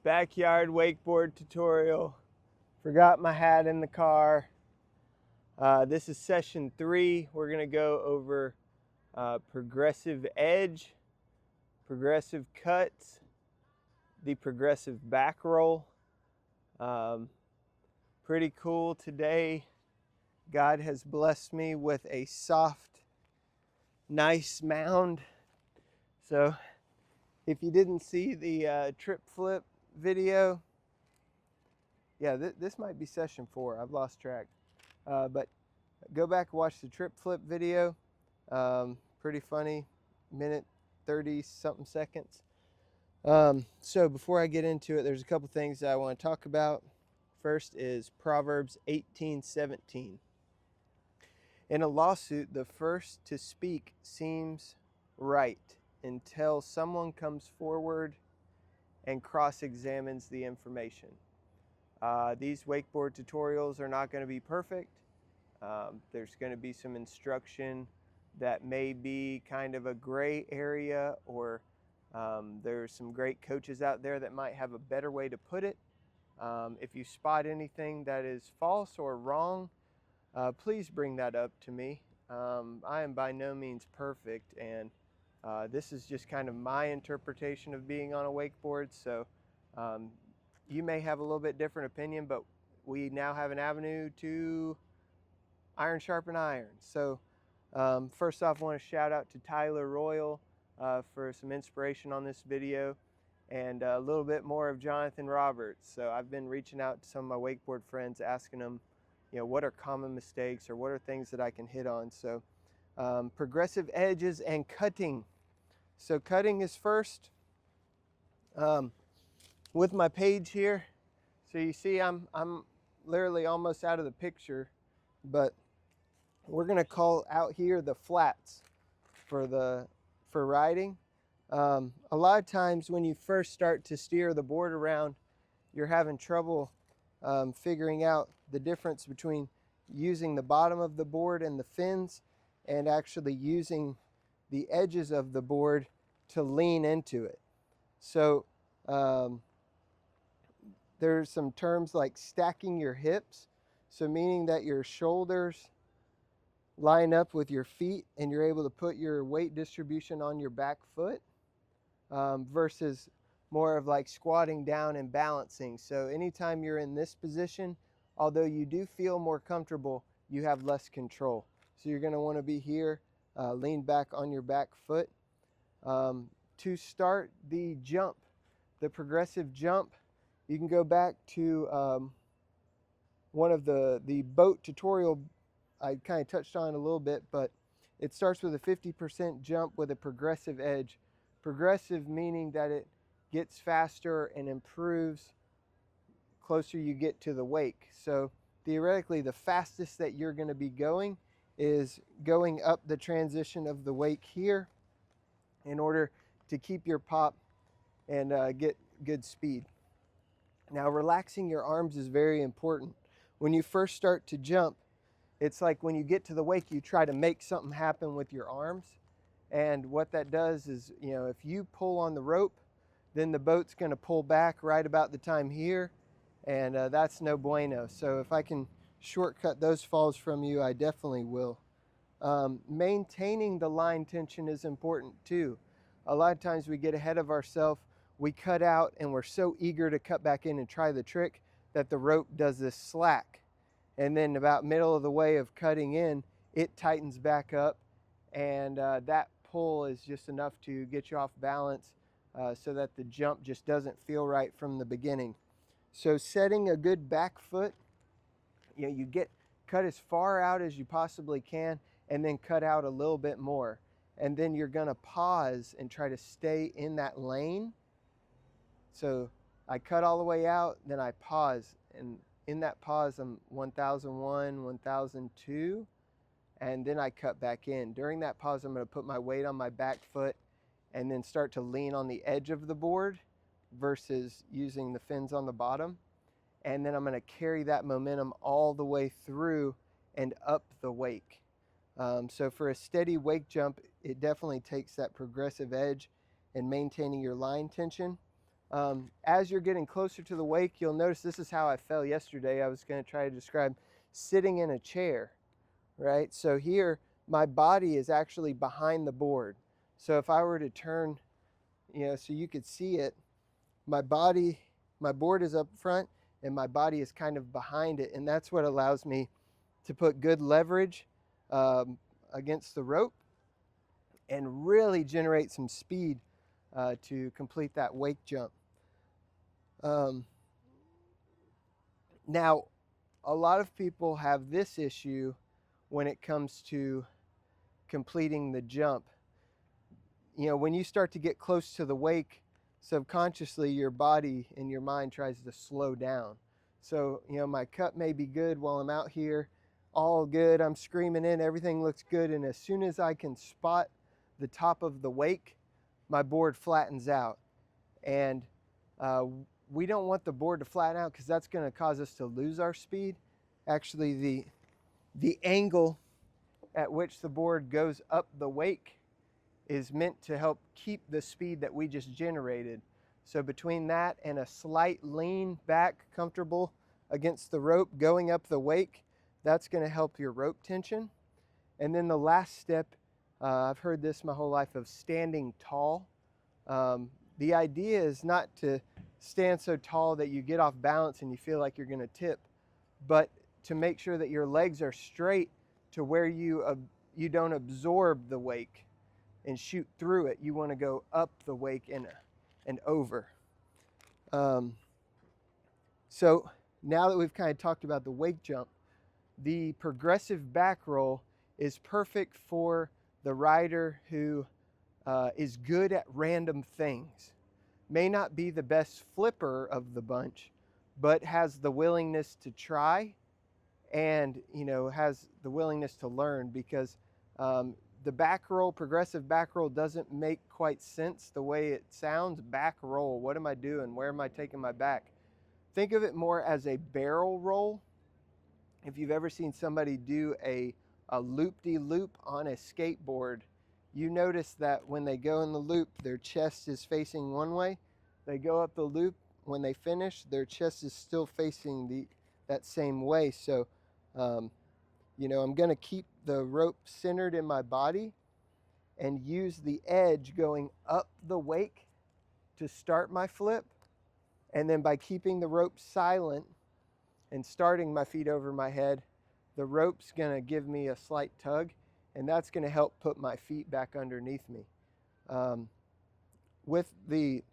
Backyard wakeboard tutorial. Forgot my hat in the car. This is session 3. We're going to go over progressive edge, progressive cuts, the progressive back roll. Pretty cool today. God has blessed me with a soft, nice mound. So if you didn't see the trip flip video, yeah, this might be session 4. I've lost track. But go back and watch the trip flip video. Pretty funny, minute 30 something seconds. So before I get into it, there's a couple things that I want to talk about. First is Proverbs 18:17. In a lawsuit, the first to speak seems right until someone comes forward and cross-examines the information. These wakeboard tutorials are not going to be perfect. There's going to be some instruction that may be kind of a gray area, or there's some great coaches out there that might have a better way to put it. If you spot anything that is false or wrong, please bring that up to me. I am by no means perfect, and this is just kind of my interpretation of being on a wakeboard. So you may have a little bit different opinion, but we now have an avenue to iron sharpen iron. So first off, I want to shout out to Tyler Royal for some inspiration on this video, and a little bit more of Jonathan Roberts. So I've been reaching out to some of my wakeboard friends, asking them, what are common mistakes or what are things that I can hit on. So progressive edges and cutting. So cutting is first. With my page here, so you see I'm literally almost out of the picture, but we're going to call out here the flats for riding. A lot of times when you first start to steer the board around, you're having trouble figuring out the difference between using the bottom of the board and the fins and actually using the edges of the board to lean into it. So there's some terms like stacking your hips, so meaning that your shoulders line up with your feet and you're able to put your weight distribution on your back foot, versus more of like squatting down and balancing. So anytime you're in this position, although you do feel more comfortable, you have less control. So you're going to want to be here, lean back on your back foot. To start the jump, the progressive jump, you can go back to one of the boat tutorial I kind of touched on a little bit, but it starts with a 50% jump with a progressive edge. Progressive meaning that it gets faster and improves closer you get to the wake. So theoretically, the fastest that you're going to be going is going up the transition of the wake here in order to keep your pop and get good speed. Now, relaxing your arms is very important. When you first start to jump, it's like when you get to the wake, you try to make something happen with your arms. And what that does is, if you pull on the rope, then the boat's going to pull back right about the time here, and that's no bueno. So if I can shortcut those falls from you, I definitely will. Maintaining the line tension is important too. A lot of times we get ahead of ourselves, we cut out, and we're so eager to cut back in and try the trick that the rope does this slack. And then about middle of the way of cutting in, it tightens back up, and that pull is just enough to get you off balance, so that the jump just doesn't feel right from the beginning. So setting a good back foot, you cut as far out as you possibly can and then cut out a little bit more. And then you're going to pause and try to stay in that lane. So I cut all the way out, then I pause, and in that pause I'm 1001, 1002, and then I cut back in. During that pause, I'm going to put my weight on my back foot and then start to lean on the edge of the board versus using the fins on the bottom. And then I'm going to carry that momentum all the way through and up the wake. So for a steady wake jump, it definitely takes that progressive edge and maintaining your line tension. As you're getting closer to the wake, you'll notice this is how I fell yesterday. I was going to try to describe sitting in a chair, right? So here, my body is actually behind the board. So if I were to turn, so you could see it, my board is up front and my body is kind of behind it. And that's what allows me to put good leverage against the rope and really generate some speed to complete that wake jump. Now, a lot of people have this issue when it comes to completing the jump. When you start to get close to the wake, subconsciously your body and your mind tries to slow down. So, my cut may be good while I'm out here, all good, I'm screaming in, everything looks good, and as soon as I can spot the top of the wake, my board flattens out. And we don't want the board to flatten out because that's going to cause us to lose our speed. Actually, the angle at which the board goes up the wake is meant to help keep the speed that we just generated. So between that and a slight lean back, comfortable against the rope going up the wake, that's going to help your rope tension. And then the last step, I've heard this my whole life, of standing tall. The idea is not to stand so tall that you get off balance and you feel like you're going to tip, but to make sure that your legs are straight to where you don't absorb the wake and shoot through it. You want to go up the wake and over. So now that we've kind of talked about the wake jump, the progressive back roll is perfect for the rider who is good at random things. May not be the best flipper of the bunch, but has the willingness to try and has the willingness to learn, because the back roll, progressive back roll, doesn't make quite sense the way it sounds. Back roll, what am I doing? Where am I taking my back? Think of it more as a barrel roll. If you've ever seen somebody do a loop-de-loop on a skateboard, you notice that when they go in the loop, their chest is facing one way. They go up the loop, when they finish, their chest is still facing that same way. So, I'm going to keep the rope centered in my body and use the edge going up the wake to start my flip. And then by keeping the rope silent and starting my feet over my head, the rope's going to give me a slight tug, and that's going to help put my feet back underneath me. With the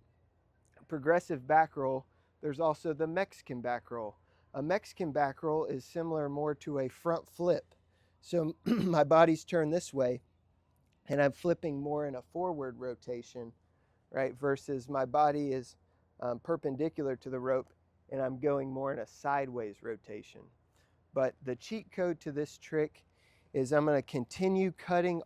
progressive back roll, there's also the Mexican back roll. A Mexican back roll is similar more to a front flip. So my body's turned this way, and I'm flipping more in a forward rotation, right? Versus my body is perpendicular to the rope, and I'm going more in a sideways rotation. But the cheat code to this trick is I'm going to continue cutting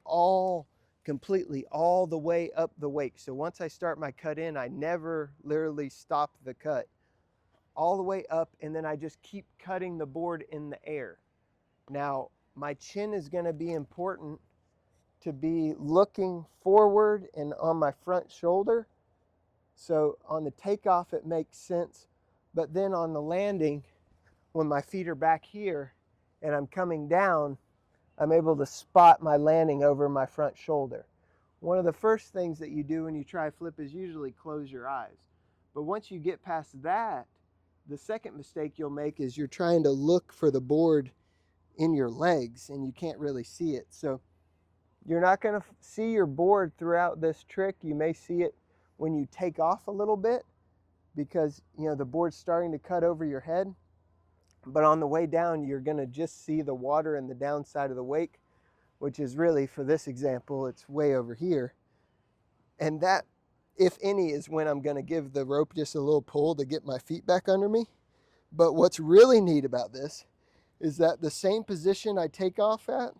completely all the way up the wake. So once I start my cut in, I never literally stop the cut. All the way up, and then I just keep cutting the board in the air. Now, my chin is going to be important to be looking forward and on my front shoulder. So on the takeoff, it makes sense. But then on the landing, when my feet are back here and I'm coming down, I'm able to spot my landing over my front shoulder. One of the first things that you do when you try flip is usually close your eyes. But once you get past that, the second mistake you'll make is you're trying to look for the board in your legs and you can't really see it. So you're not going to see your board throughout this trick. You may see it when you take off a little bit because the board's starting to cut over your head. But on the way down, you're going to just see the water in the downside of the wake, which is really, for this example, it's way over here. And that, if any, is when I'm going to give the rope just a little pull to get my feet back under me. But what's really neat about this is that the same position I take off at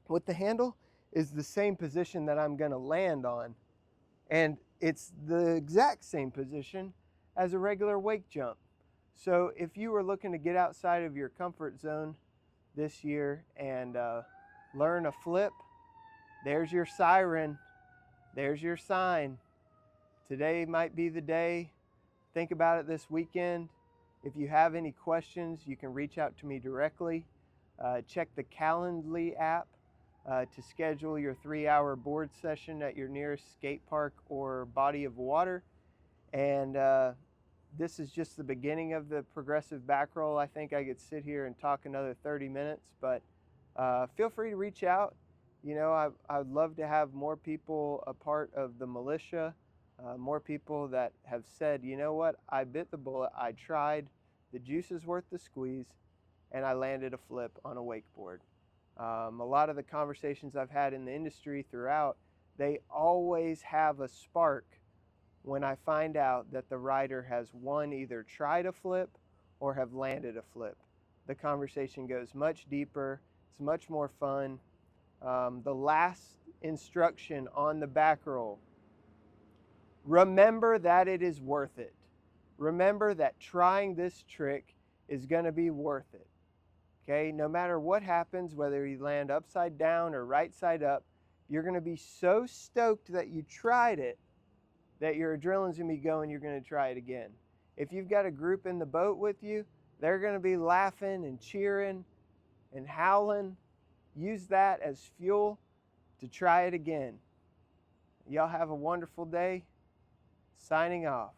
with the handle is the same position that I'm going to land on. And it's the exact same position as a regular wake jump. So if you were looking to get outside of your comfort zone this year and learn a flip, there's your siren, there's your sign. Today might be the day think about it this weekend. If you have any questions, you can reach out to me directly. Check the Calendly app to schedule your 3-hour board session at your nearest skate park or body of water. And this is just the beginning of the progressive back roll. I think I could sit here and talk another 30 minutes, but feel free to reach out. You know, I would love to have more people a part of the militia, more people that have said, you know what, I bit the bullet, I tried, the juice is worth the squeeze, and I landed a flip on a wakeboard. A lot of the conversations I've had in the industry throughout, they always have a spark when I find out that the rider has either tried a flip or have landed a flip. The conversation goes much deeper, it's much more fun. The last instruction on the back roll, remember that it is worth it. Remember that trying this trick is going to be worth it. Okay, no matter what happens, whether you land upside down or right side up, you're going to be so stoked that you tried it that your adrenaline's going to be going, you're going to try it again. If you've got a group in the boat with you, they're going to be laughing and cheering and howling. Use that as fuel to try it again. Y'all have a wonderful day. Signing off.